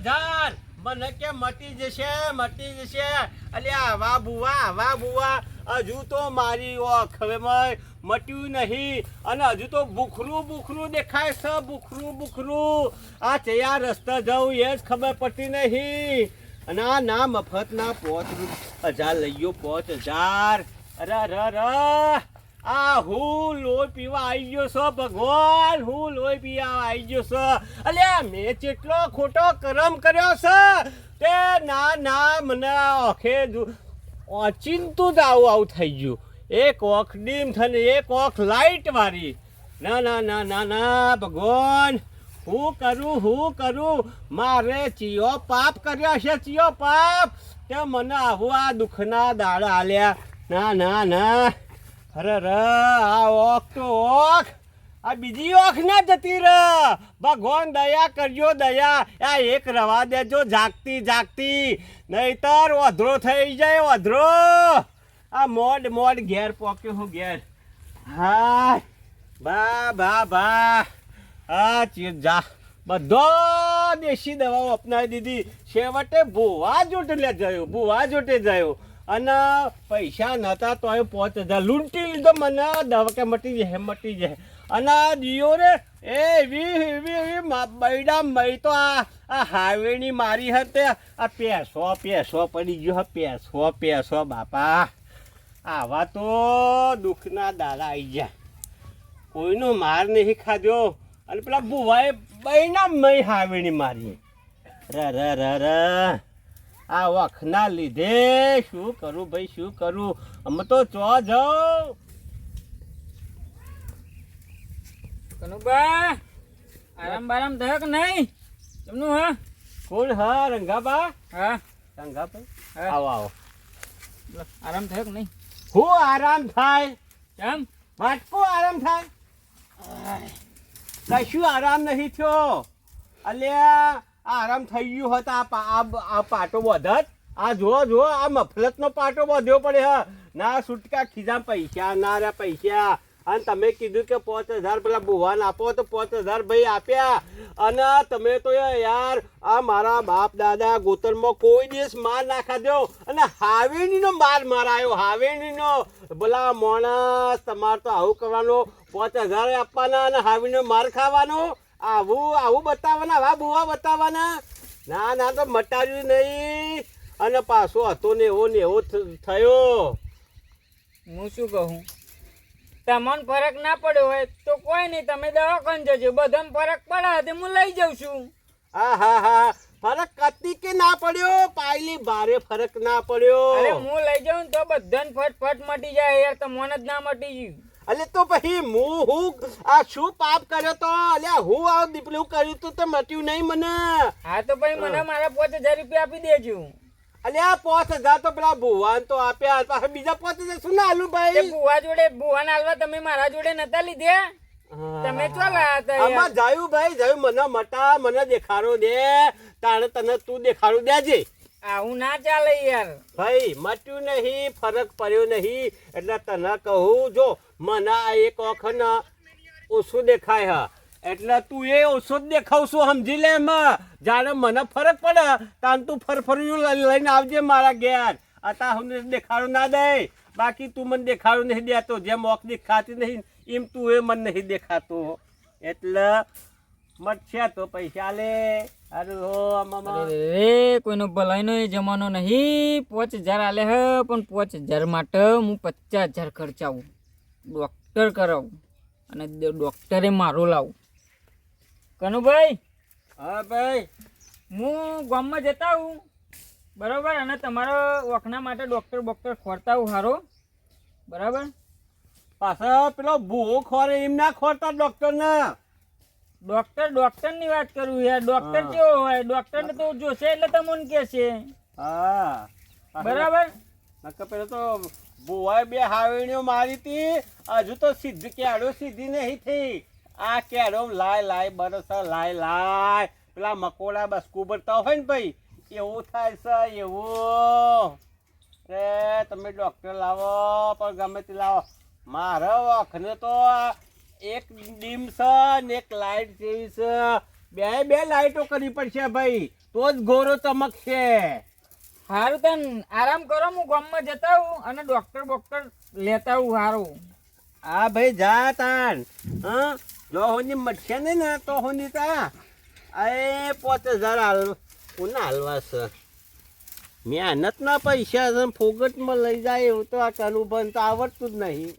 પોત 1000 મને કે મટી જશે અલ્યા વાહ બુવા હજુ તો મારી ઓખ હવે મટ્યું નહીં અને હજુ તો બુખરું દેખાય છે બુખરું આ ચયા રસ્તા જાઉં એ જ ખબર પડતી નહીં અને આ ના મફત ના 5000 લઈ ગયો 5000 અરે આ હું લોહી પીવા આવી ગયો છો ભગવાન હું લોહી પીવા આવી ગયો છો અલ્યા મેં કેટલો ખોટો કરમ કર્યો છે તે ના મને ઓખે ઓચિંતું જ આવું થઈ ગયું એક ઓખ ડીમ થઈને એક ઓખ લાઈટ વાળી ના ભગવાન હું કરું મારે ચિયો પાપ કર્યો છે તે મને આવું આ દુઃખના દાડા આલ્યા ના અરે આ ઓખ તો ઓખ આ બીજી ઓખ ના જતી રે ભગવાન દયા કરજો દયા આ એક રવા દેજો જાગતી નહીતર ઓધરો થઈ જાય ઓધરો આ મોડ ઘેર પોક્યો હું ઘેર હા બા હા જા બધો દેશી દવાઓ અપનાવી દીધી છેવટે ભુવા જોટે જયો અને પૈસા નતા તો 5000 લૂંટી લીધો મને દવા કે મટી જાય અને દિયો રે એવી બૈડા મઈ તો આ હાઈવેની મારી હતી આ પેસો પડી ગયો પેસો બાપા આવા તો દુઃખના દાડા આવી ગયા કોઈનો માર નહીં ખાધો અને પેલા બુવાએ બૈના મઈ હાઈવેની મારી ર આ વખના લીધે શું કરું ભાઈ શું કરું અમે તો જાઉં કનુબા આરામ થયો કે નહીં તમને હા કોણ હા રંગાબા હા રંગાભાઈ આવો આરામ થયો કે નહીં હું આરામ થાય કેમ વાટકો આરામ થાય કશું આરામ નહીં થયો અલ્યા આરામ થઈ ગયું હતા આ પાટો વધત આ જો આ મફલતનો પાટો બધ્યો પડે હા ના છૂટકા ખીજા પૈસા ના રે પૈસા અને તમે કીધું કે 5000 પેલા બુવાને આપો તો 5000 ભાઈ આપ્યા અને તમે તો યાર આ મારા બાપ દાદા ગોતરમાં કોઈ દિવસ માર ના ખાધો અને હાવેણીનો માર મારાયો હાવેણીનો ભલા માણસ તમારે તો આવું કરવાનો 5000 આપવાના અને હાવીનો માર ખાવાનો આવું બતાવવાના આવા બુવા બતાવવાના ના તો મટાડ્યું નહીં અને પાછો હતો ને એવો થયો હું શું કહું તમને ફરક ના પડ્યો હોય તો કોઈ નહીં તમે દવાખાને જજો બધાને ફરક પડે તો હું લઈ જાઉં છું હા ફરક કતી કે ના પડ્યો પાયલી ભારે ફરક ના પડ્યો અરે હું લઈ જાઉં તો બધાને ફટ મટી જાય યાર તમને જ ના મટી ગયું અલે તો પછી હું આ શું પાપ કર્યો તો અલ્યા હું આ દીપલું કર્યું તો મટ્યું નહીં મને હા તો ભાઈ મને મારા 5000 રૂપિયા આપી દેજો અલ્યા 5000 તો પેલા ભુવાન તો આપ્યા પાછા બીજા 5000 શું ના આલું ભાઈ ભુવાને આલવા તમે મારા જોડે નતા લીધે તમે ચો લાયા હતા આમાં જાયું મને મટા મને દેખાડો દે તાણે તને તું દેખાડો દેજે આવું ના ચાલે યાર ભાઈ મટ્યું નહીં ફરક પડ્યો નહીં એટલે તને કહું જો મને આ એક વખત ઓછું દેખાય હા એટલે તું એ ઓછો જ દેખાવશું સમજી લે એમાં જાણે મને ફરક પડે તાન તું ફરફર્યું લઈને આવજે મારા ઘેર અતા હું દેખાડો ના દે બાકી તું મને દેખાડો નહીં દેતો જેમ ઓખ દેખાતી નહીં એમ તું એ મને નહીં દેખાતો એટલે મટશે તો પૈસા લે અરે કોઈનો ભલાઈનો જમાનો નહીં 5000 આલે હે પણ 5000 માટે હું 50000 ખર્ચાવું ડોક્ટર કરાવું અને ડોક્ટરે મારો લાવું કનુભાઈ હા ભાઈ હું ગામમાં જતા હું બરાબર અને તમારા ઓખના માટે ડોક્ટર ખોરતા હું સારો બરાબર પાછા પેલો ભૂવો ખોરે એમ ના ખોરતા ડોક્ટરને ડોક્ટરની વાત કરું યાર ડોક્ટર કેવો હોય ડોક્ટરને તો જોશે એટલે તમને કે છે હા બરાબર નકર પેલો તો ભુવાએ 2 હાવેણીઓ મારી હતી હજુ તો સીધી નહીં થઈ આ કેડો લાય બરસ લાય પેલા મકોડા બસ કુબરતા હોય ને ભાઈ એવું થાય છે એવું રે તમે ડોક્ટર લાવો પણ ગમે તે લાવો મારા વખને તો એક ડીમ છે ને એક લાઈટ જેવી છે બે લાઈટો કરવી પડશે ભાઈ, તો જ ગોરો ચમકશે. સારું તન આરામ કરો, હું ગામમાં જતા હું અને ડોક્ટર બોક્ટર લેતા હું. સારું હા ભાઈ જા તાન. હા જો હોની મટશે ને તો હોની તા એ 5000 હાલ કોના હાલવા છે? મહેનતના પૈસા છે, ફોગટમાં લઈ જાય એવું તો આ કરવું તો આવડતું જ નહીં.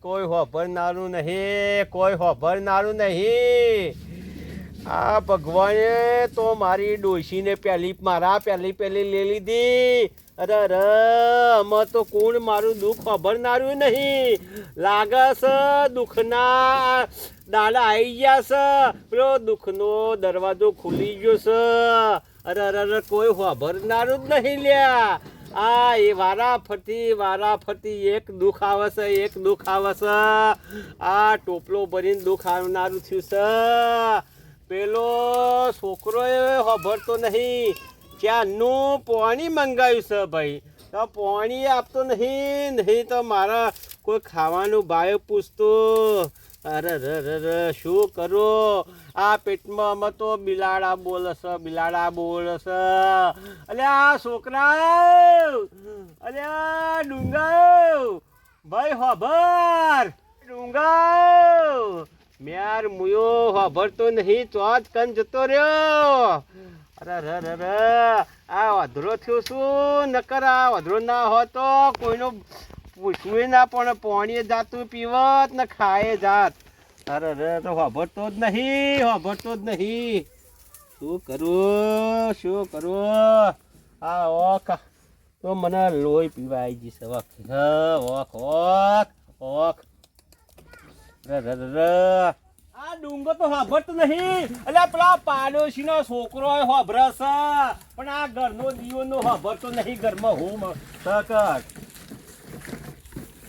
કોઈ હોભરનારું નહીં, કોઈ હોભરનારું નહીં. આ ભગવાને તો મારી ડોશીને પહેલી લઈ લીધી. અરે આમાં તો કોણ મારું દુઃખ ખબરનારું નહીં. લાગે છે દુઃખના દાડા આવી ગયા છે, પેલો દુઃખનો દરવાજો ખુલી ગયો છે. અરે કોઈ ખબરનારું જ નહીં લ્યા. આ એ વારા ફરતી એક દુઃખ આવે છે, એક દુઃખ આવે છે. આ ટોપલો ભરીને દુઃખ આવનારું થયું છે. પેલો છોકરો એ ખબરતો નહીં, ક્યાંનું પાણી મંગાવ્યું છે ભાઈ, તો પાણી આપતો નહીં તો મારા કોઈ ખાવાનું ભાઈ પૂછતો. અરે શું કરો? આ પેટમાં અમે તો બિલાડા બોલે છે. અલે આ છોકરા, અલે આ ડુંગર ભાઈ ખબર, ડુંગર મ્યાર મુયો ખબરતો નહીં, તો જ કન જતો રહ્યો. અરે આ અધરો થયો શું? નકર આ અધરો ના હોતો કોઈનો પૂછવું ના, પણ પાણી જાતું પીવત ને ખાય જાત. અરે તો ખબરતો જ નહીં. શું કરું? આ ઓખ તો મને લોહી પીવા આવી જશે. ઓખ આ ડુંગર તો ખબરતો નહીં. એટલે પેલા પાડોશી નો છોકરો ખબરશે, પણ આ ઘરનો દીવો નો ખબરતો નહીં. ઘરમાં હું સકટ.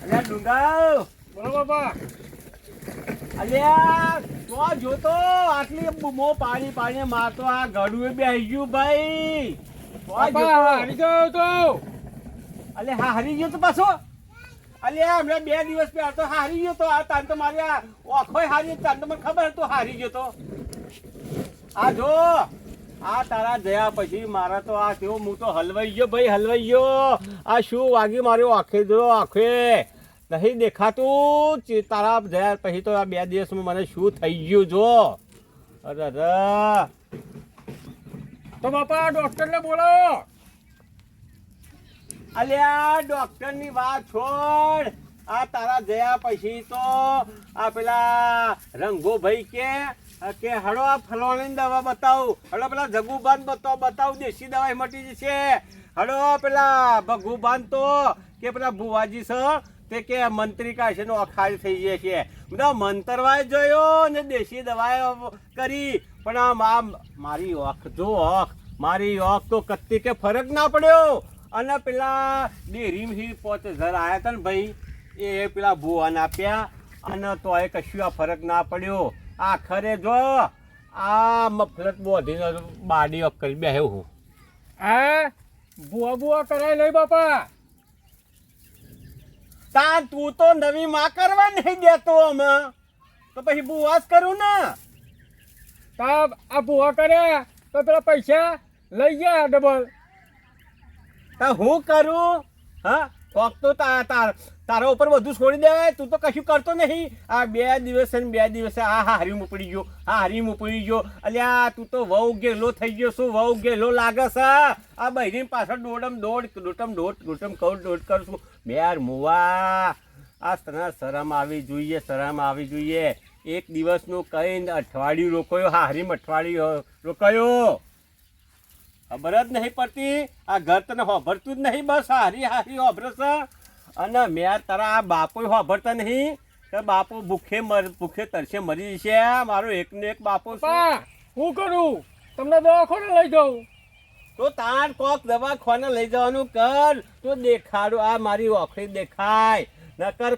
અલ્યા ડુંગર, બોલો બાપા. અલ્યા તો જોતો આટલી બૂમો પાણી મારતો આ ગળુએ બેસી ગયું ભાઈ. હારી ગયો તો. અલે હારી ગયો તો પાછો. અલ્યા હમણાં 2 દિવસ પહેલા તો હારી ગયો તો. આ તાન તો મારી આ ઓખોય હારી, તાન તો મને ખબર હતું હારી ગયો તો. આ જો આ તારા જયા પછી મારા તો આ કેવો હું તો હલવાઈ ગયો. આ શું વાગ્યું મારું આંખે નહીં દેખાતું. તારા જયા પછી તો આ 2 દિવસમાં મને શું થઈ ગયું જો. અરે તો બાપા ડોક્ટરને બોલાવો. અલ્યા ડોક્ટરની વાત છોડ. આ તારા જયા પછી તો આ પેલા રંગો ભાઈ કે હળો આ ફલવાની દવા બતાવું. હળો પેલા જગુબાન બતાવું, દેશી દવા મટી જશે. હળો પેલા ભગુબાન તો કે પેલા ભુવાજી છે તે કે મંત્રી કાશે નો અખાડ થઈ જશે. બધા મંતરવાય જોયો ને દેશી દવાઓ કરી, પણ આમ મારી ઓખ જો મારી ઓખ તો કત્તી કે ફરક ના પડ્યો. અને પેલા ડેરીમાંથી 5000 આવ્યા હતા ને ભાઈ, એ પેલા ભુવાને આપ્યા અને તો એ કશું આ ફરક ના પડ્યો. આખરે જો આ મફલત બોધીને બાડી કરી બેહ્યો હું. હા બુઆ કરાય લઈ બાપા. તા તું તો નવી માં કરવા નહીં દેતો અમે, તો પછી બુઆ જ કરું ને. તા આ બુઆ કર્યા તો પેલા પૈસા લઈ ગયા ડબલ. તા હું કરું? હા કોક તો તારા ઉપર બધું છોડી દેવાય. તું તો કશું કરતો નહીં. આ 2 દિવસે ને 2 દિવસે આ હારી ઉપડી ગયો. અલ્યા તું તો વહુ ગેલો થઈ ગયો. શું વહુ ગેલો લાગે છે? આ બહેરી પાછળ દોડ કરું છું. બેર મુવા આ તને શરમ આવી જોઈએ. 1 દિવસનું કઈ અઠવાડિયું રોકાયો, હારીમ અઠવાડિયું રોકાયો. ખબર જ નહીં પડતી. આ ઘર તને હોભરતું જ નહીં. બસ હારી હોભરશે. અને મેં તારા આ બાપો હોભરતા નહીં કે બાપો ભૂખે તરસે મરી જશે. મારો એકનો એક બાપો હું કરું? તમને દવાખાને લઈ જાઉં તો તાર કોક દવાખાને લઈ જવાનું કર. તો દેખાડો આ મારી ઓખરી દેખાય નકર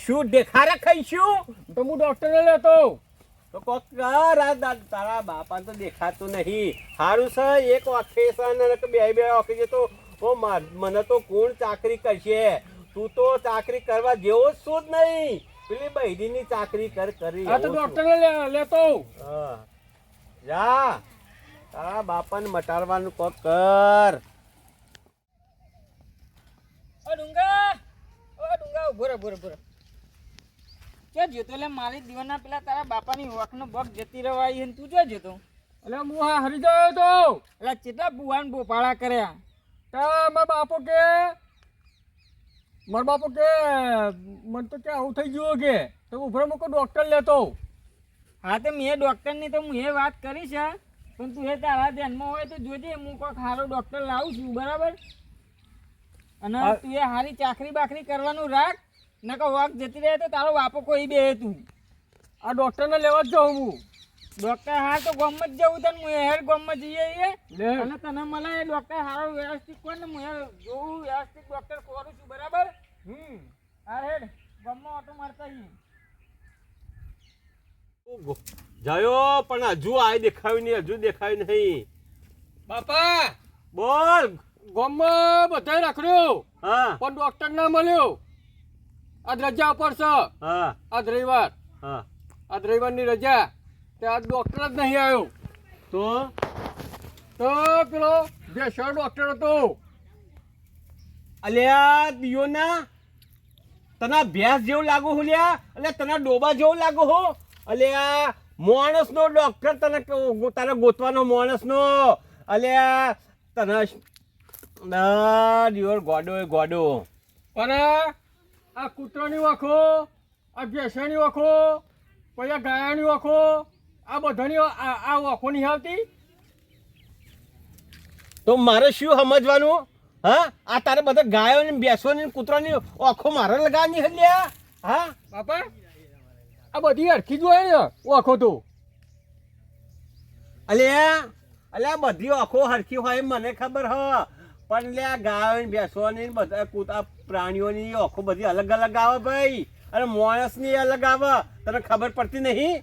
શું દેખાડે ખાઈશું તો હું ડોક્ટરને લેતો. તો કોક કર. તારા બાપા તો દેખાતું નહીં. સારું છે એક ઓખે છે ને 2 ઓખે છે તો મને તો કોણ ચાકરી કરશે? તું તો ચાકરી કરવા જેવો જ શું જ નહીં. પેલી બૈરીની ચાકરી કરી. તો ડોક્ટરને લેતો. જા તારા બાપાને મટાડવાનું કોક કર. ઓ ડુંગા ઉભો રે ક્યાં જોતો? એટલે મારી દીવાના પેલા તારા બાપાની વખનો બગ જતી રવાઈ અને તું ક્યાં જોતો? એટલે હું હા હરી ગયો તો. એટલે કેટલા ભુવાન બોપાળા કર્યા. મારા બાપો કે મને તો કે આવું થઈ ગયું કે તો ઉભરો મૂકો ડોક્ટર લેતો. હા તો મેં ડૉક્ટરની તો હું એ વાત કરીશ હા, પણ તું એ તારા ધ્યાનમાં હોય તો જોજે, હું કોઈક સારો ડૉક્ટર લાવું છું બરાબર. અને તું એ સારી ચાકરી બાકરી કરવાનું રાખ, નકર વોક જતી રહે તો તારો બાપો કોઈ બે તું. આ ડોક્ટરને લેવા જ જાઉં હું. ડૉક્ટર હા તો ગામમાં જ જવું તને, હું હેર ગામમાં જઈએ લે. અને તને મળે એ ડૉક્ટર સારો વ્યવસ્થિત કોઈ ને હું જોઉં વ્યવસ્થિત ડૉક્ટર ખોરું છું બરાબર. હા હેડ ગામમાં ઓટો મારતા જઈએ. જયો પણ હજુ આ દેખાયું નહીં. બાપા બોલ. ગામમાં બધાય રાખડ્યો હા પણ ડોક્ટર ના મળ્યો. આજ રજા ઉપર છે. હા આજ રવિવાર. હા આજ રવિવારની રજા તે આજ ડોક્ટર જ નહીં આવ્યો. તો પેલો ભેંસનો ડોક્ટર હતો. અલ્યા દિયોના તને ભેંસ જેવું લાગુ હું લ્યા, એટલે તને ડોબા જેવું લાગુ હો. અલ્યા માણસનો ડોક્ટર તને તારે ગોતવાનો માણસનો. અલ્યા તને દિયોર ગોડો પણ આ કૂતરાની વાખો, આ ભેંસાની વાખો, પછી આ ગાયાની વાખો, આ બધાની આ વાખો નહીં આવતી. તો મારે શું સમજવાનું? હા આ તારે બધા ગાયો ને બેસો ને કૂતરાની આંખો મારે લગાવવાની હલ્યા. હા બાપા આ બધી હરખી જ હોય ને વાખો તો. અલ્યા બધી આંખો હરખી હોય એમ મને ખબર હ, પણ લે આ ગાયો ને બેસો ને બધા કૂતા પ્રાણીઓની આંખો બધી અલગ અલગ આવે ભાઈ, અને માણસની અલગ આવે. તને ખબર પડતી નહીં?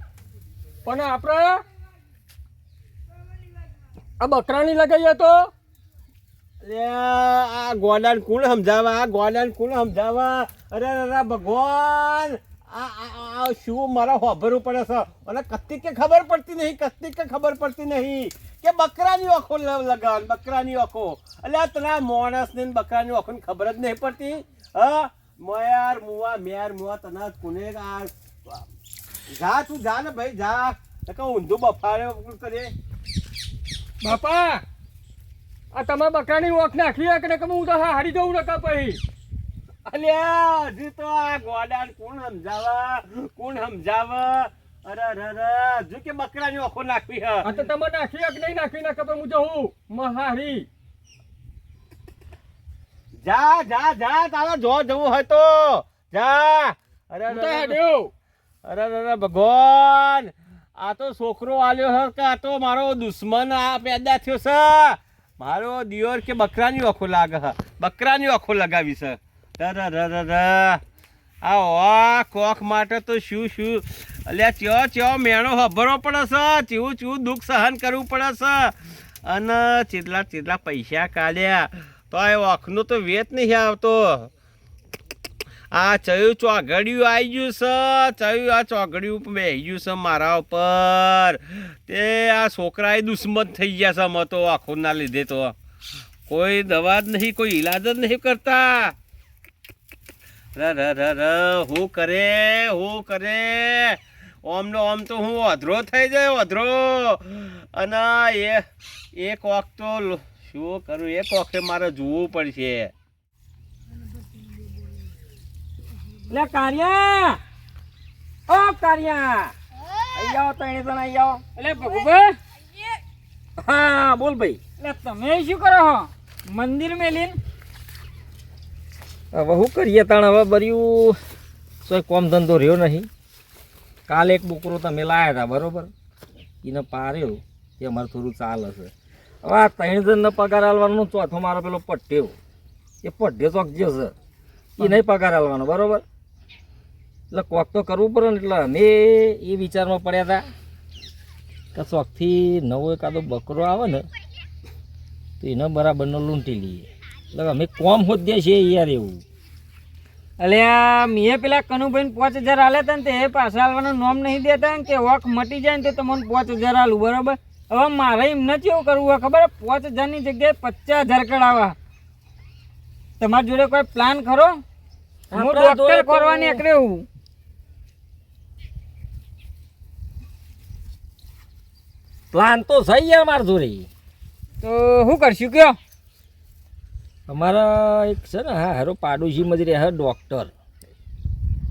પણ આપણે આ બકરાની લગાવીએ તો આ ગોડાને કોણ સમજાવા? અરે ભગવાન આ શું મારા હોભરવું પડે છે, અને કત્તી કે ખબર પડતી નહીં કે બકરાની આંખો લગાવ, બકરાની આંખો. એટલે તને માણસ ને બકરાની આંખો ખબર જ નહીં પડતી. હા મેર મુવા તને કોને તું જા ને ભાઈ જા, ઊંધું બફાડે કરે. બાપા આ તમે બકરાની ઓખ નાખી કે હું તો હારી જવું નકા પછી. અલ્યા હજુ તો આ ગોડાને કોણ સમજાવે? અરે હજુ કે બકરાની આંખો નાખવી હ. આ તો તમે નાખી કે નહીં નાખી નાખે હું જવું મહારી. જા તારા જો જવું હોય તો જા. અરે ભગવાન આ તો છોકરો આલ્યો હે કે આ તો મારો દુશ્મન આ પેદા થયો છે. મારો દિયોર કે બકરાની આંખો લાગે હ, બકરાની આંખો લગાવી છે. આ કોખ માટે તો શું અલ્યા ચેવો મેણો હભરો પડે છે, ચેવું દુઃખ સહન કરવું પડે છે. અને ચેટલા પૈસા કાઢ્યા તો એ ઓખનું તો વેત નહીં આવતો. આ ચયું ચોઘડિયું આવી ગયું છે, આ ચોઘડિયું બેસી ગયું છે મારા ઉપર. તે આ છોકરા દુશ્મન થઈ ગયા છે અમે તો આંખોના લીધે. તો કોઈ દવા જ નહીં, કોઈ ઈલાજ જ નહીં કરતા. હું કરે ઓમ તો હું અધરો થઈ જાય અધરો. અને એક વખત તો શું કરું, એક વખતે મારે જોવું પડશે. લે કારિયા, ઓ કારિયા આઈ જાઓ, તણે તને આઈ જાઓ. એટલે ભગુભાઈ હા બોલ ભાઈ. એટલે તમે શું કરો છો મંદિર મેલીન? હવે શું કરીએ તાણ, હવે બર્યું કોઈ કોમ ધંધો રહ્યો નહીં. કાલે એક બકરો તમે લાવ્યા હતા બરાબર, એને પાર્યો તે અમારે થોડું ચાલે છે. હવે આ 3 જણને પગાર આલવાનો, ચોથો મારો પેલો પટ્ટ્યો, એ પટ્ટ્યો ચોક જે છે એ નહીં પગાર આલવાનો બરાબર. એટલે કોક તો કરવું પડે ને. એટલે અમે એ વિચારમાં પડ્યા હતા કે ચોકથી નવો એકાદો બકરો આવે ને તો એને બરાબરનો લૂંટી લઈએ. એટલે અમે કોમ હોદ્યા છીએ યાર એવું. અલ્યા મેં પેલા કનુભાઈને 5000 આલ્યા હતા ને તે પાછા આલવાનું નોમ નહીં દેતા ને કે વોક મટી જાય ને તો તમને 5000 આલું બરાબર. હવે મારે એમને કેવું કરવું હોય ખબર 5,000 ની જગ્યાએ 50,000 કઢાવવા. તમારી જોડે કોઈ પ્લાન ખરો? હું આપણા જોડે ડોક્ટર તો- કરવા નીકળ્યો હું. પ્લાન તો થઈ ગયા અમારા જોડે. તો શું કરશું કયો? અમારા એક છે ને હા હારો પાડોશીમાં જ રહે ડૉક્ટર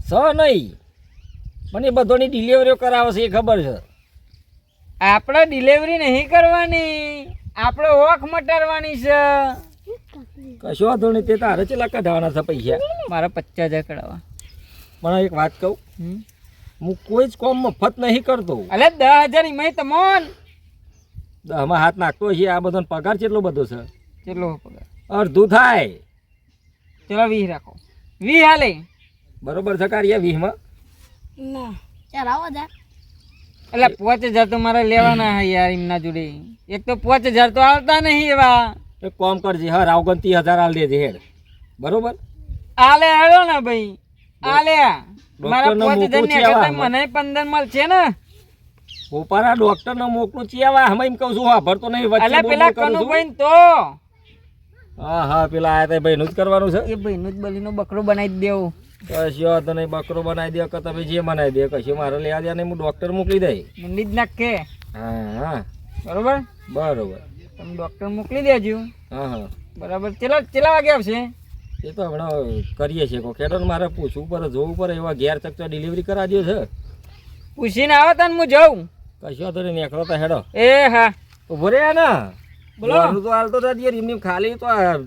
સ નહીં મને એ બધાની ડિલિવરીઓ કરાવે છે એ ખબર છે. આપણે ડિલિવરી નહીં કરવાની, આપણે ઓખ મટાડવાની છે. કશો વાંધો નહીં, તે તારે ચેલા કઢાવવાના છે પૈસા. મારે 50,000 કઢાવવા. પણ એક વાત કહું, હું કોઈ જ કોમ મફત નહીં કરતો. અલે 10,000 એમાંય તમોન આમાં હાથ નાખતો છે. આ બધાનો પગાર કેટલો બધો છે? કેટલો પગાર? અડધું થાય. ચલો 20 રાખો. 20 હાલે. બરોબર છે કાઢીએ 20માં. એટલે 5,000 તો મારે લેવાના હે યાર એમના જોડે. એક તો 5,000 તો આવતા નહીં એવા. એક કોમ કરજે, હા રાવગન 30,000 હાલ દેજે હેડ. બરોબર? આલે હેડો ને ભાઈ, આલે. મારા ડોક્ટરને 5,000 મોકલું ને છે કરતા આમાં. મને 15 મળશે ને. ઉપારા ડોક્ટરને મોકલું ચિયાવા હમ એમ કહું છું, હા ભરતો નહીં વચ્ચે એટલે બોલ પેલા બોલ કરું છું. કનુભાઈ ને તો હા હા પેલા આયા તે ભાઈનું જ કરવાનું છે. એ ભાઈનો જ બલીનો બકરો બનાવી દેવો. કશો તો નહીં, બકરો બનાવી દે કે તમે જે બનાવી દે, કશું મારે લેવા દે નહીં, હું ડોક્ટર મોકલી દઈ. મુંડી જ નાખે. હા હા બરોબર, બરોબર. તમે ડોક્ટર મોકલી દેજો. હા હા બરાબર. કેટલા વાગે આવશે? એ તો હમણાં કરીએ છીએ. કોઈ ખેડૂત મારે પૂછવું પડે, જોવું પડે. એવા ઘેર તક તો ડિલિવરી કરાવ્યો છે. પૂછીને આવો તને હું જાઉં. કશો તો નહીં, નીકળો તો હેડો. એ હા ઉભો રે ને. બોલો. બોનું તો હાલતો નથી યાર, એમની ખાલી તો આ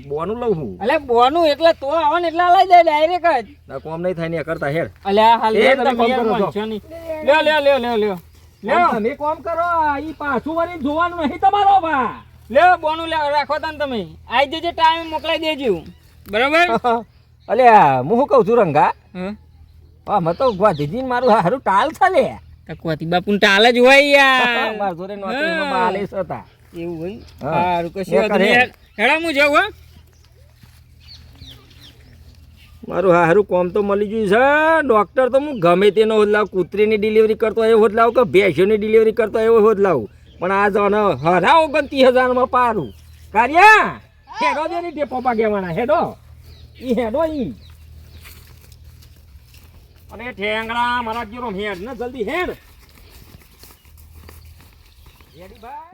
બોનું લઉં છું. અલે બોનું એટલે તો આવો ને એટલે લઈ જાય ડાયરેક્ટ જ. ના કોમ નહીં થાય ને કરતા હેડ. અલ્યા હાલ એ લે તમે તમે કોમ યાર કરો છો. માનશો નહીં. લ્યો લ્યો લ્યો લ્યો લ્યો લ્યો તમે કોમ કરો, ઈ પાછું વળી જોવાનું નહીં તમારો બા. લ્યો બોનું લ્યો રાખો તને તમે. આઈ જજે ટાઈમ મોકલાઈ દેજો. બરાબર. અલ્યા હું શું કહું છું રંગા, હા હા મેં તો ગાંધીજી મારું હારું ટાલ છે લે. તકવાતી બાપુને ટાલ જ હોય યાર. મારા જોડે નોકરીમાં બાલેસ હતા. એવું હોય. હા. સારું કશું એ વાંધો કરે. નહીં. હેડા હું જાઉં હા. મારું હારું કોમ તો મળી ગયું છે. ડૉક્ટર તો હું ગમે તેનો હોદલાવ, કૂતરીની ડિલિવરી કરતો એવો હોદલાવ કે ભેંસોની ડિલિવરી કરતો એવો હોદલાવ. પણ આ જવાનો હરાવ 29,000માં પારું. કાર્યા હેડો દે ની ટેપો પાગ્યાવાના હેડો. ઈ હેડો ઈ. અને ઠેંગડા મારા જેરો હેડ ને જલ્દી હેડ. રેડી ભાઈ.